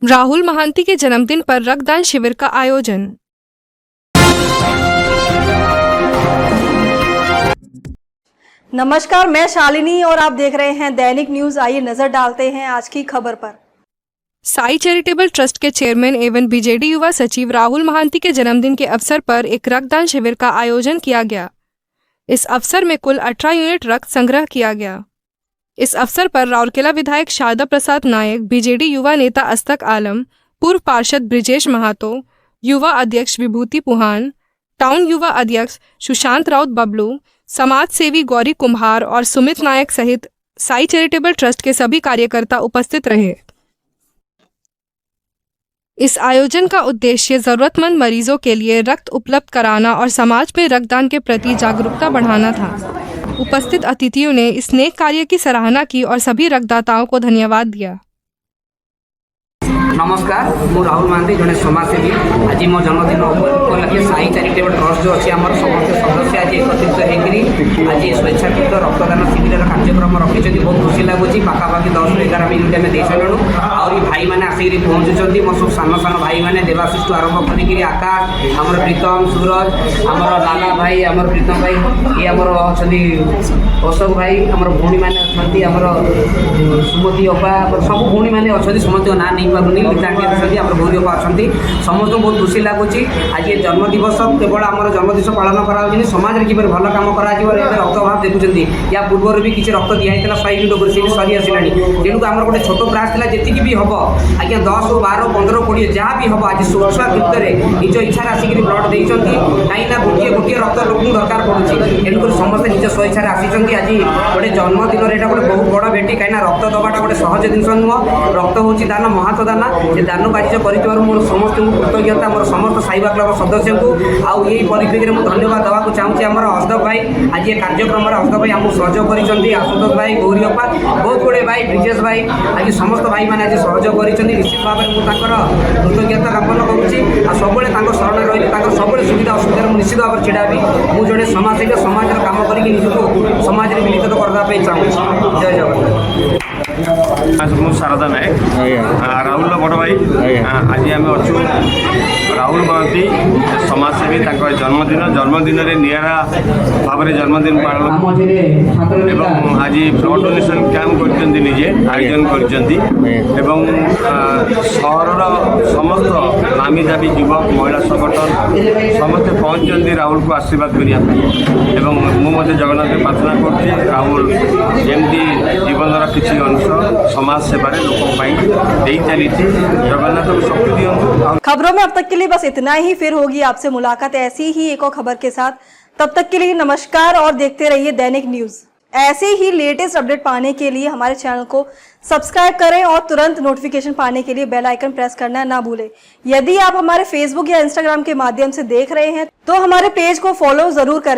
राहुल महांती के जन्मदिन पर रक्तदान शिविर का आयोजन। नमस्कार, मैं शालिनी और आप देख रहे हैं दैनिक न्यूज। आइए नजर डालते हैं आज की खबर पर। साई चैरिटेबल ट्रस्ट के चेयरमैन एवं बीजेडी युवा सचिव राहुल महांती के जन्मदिन के अवसर पर एक रक्तदान शिविर का आयोजन किया गया। इस अवसर में कुल 18 यूनिट रक्त संग्रह किया गया। इस अवसर पर राउरकेला विधायक शारदा प्रसाद नायक, बीजेडी युवा नेता अस्तक आलम, पूर्व पार्षद ब्रिजेश महातो, युवा अध्यक्ष विभूति पुहान, टाउन युवा अध्यक्ष सुशांत राउत बबलू, समाज सेवी गौरी कुम्हार और सुमित नायक सहित साई चैरिटेबल ट्रस्ट के सभी कार्यकर्ता उपस्थित रहे। इस आयोजन का उद्देश्य जरूरतमंद मरीजों के लिए रक्त उपलब्ध कराना और समाज में रक्तदान के प्रति जागरूकता बढ़ाना था। उपस्थित अतिथियों ने इस नेक कार्य की सराहना की और सभी रक्तदाताओं को धन्यवाद दिया। नमस्कार, मु राहुल महांती जड़े समाजसेवी। आज मो जन्मदिन उपलक्षे साई चैरिटेबल ट्रस्ट जो अच्छे आम समस्त सदस्य आज एकत्रित होकर आज स्वेच्छाकृत रक्तदान शिविर कार्यक्रम रखी। बहुत खुशी लगुच। पाखापाखि 10-11 मिनिट आम दे सारू। और भाई मैंने आसिक पहुँचुं। मो सब सान सान भाई मैंने देवाशीष आरंभ कर आकाश, आमर प्रीतम, सूरज, आमर लाला भाई, आमर प्रीतम भाई, ये आमर अच्छा अशोक भाई, आमर भौणी मैंने अच्छा, आमर सुमति अपा, सब भौणी मैंने अच्छा। समस्त ना नहीं पार्टी गौरी अपा अच्छा। समस्त बहुत खुशी लगुच। आज ये जन्मदिवस केवल आम जन्मदिवस पालन कर समाज में किपर भल कम कर रक्तभाव देखुं। या पूर्व भी किसी रक्त दिखाई 100 यूनिट सी सरी आसला। तेणुक आम गोटे छोट प्रयास था जी भी हम आज्ञा 10, 12, 15, 20 जहाँ भी हम आज स्वेच्छाकृत निज इच्छा आसिक ब्लड देती। कहीं गोटे गोटे रक्त लोक दरकार पड़ुଛି। तेणुक समस्त निज स्वेच्छा आसी। आज गोटे जन्मदिन यहाँ गोटे बहुत बड़ भेटी। कहीं रक्त दबाटा गोटे सहज जिन नुह। रक्त हूँ दान, महात दान। से दान कार्य कर मोर समस्त कृतज्ञता मोर समस्त साइबा क्लब सदस्य को आउ यही परिप्रेक्षी में धन्यवाद देवाक चाहूँगी। आम हस्तक भाई आज ये कार्यक्रम हस्तक भाई आमको सहयोग कर आशुतोष भाई, गौरी अपा, बहुत गुड़े भाई, ब्रिजेश भाई, आज समस्त भाई मैंने आज सहयोग कर निश्चित भाव में मुझे कृतज्ञता ज्ञापन करुँच। सब शरण रही सब सुविधा असुविधा निश्चित भाव में छिड़ा मुझे जड़े समाजसेवी समाज कम कर समाज में मिलित करने चाहूँगी। जय जगन्नाथ। मु शारदा नायक, राहुल बड़ भाई। आज आम अच्छु राहुल महांती समाजसेवी। जन्मदिन निरा भाव में जन्मदिन पालन एवं आज ब्लड डोनेशन कैंप करजे आयोजन कर समस्त नामी दाबी युवक महिला संगठन समस्ते पहुँचते राहुल को आशीर्वाद करने। मुझे जगन्नाथ प्रार्थना कर राहुल जमी जीवन किसी अंश समाज सेवा लोक चली जगन्नाथ को शक्ति दियंतु। खबरों में अब तक के लिए बस इतना ही। फिर होगी आपसे मुलाकात ऐसी ही एक और खबर के साथ। तब तक के लिए नमस्कार और देखते रहिए दैनिक न्यूज। ऐसे ही लेटेस्ट अपडेट पाने के लिए हमारे चैनल को सब्सक्राइब करें और तुरंत नोटिफिकेशन पाने के लिए बेल आइकन प्रेस करना ना भूलें। यदि आप हमारे फेसबुक या इंस्टाग्राम के माध्यम से देख रहे हैं तो हमारे पेज को फॉलो जरूर करें।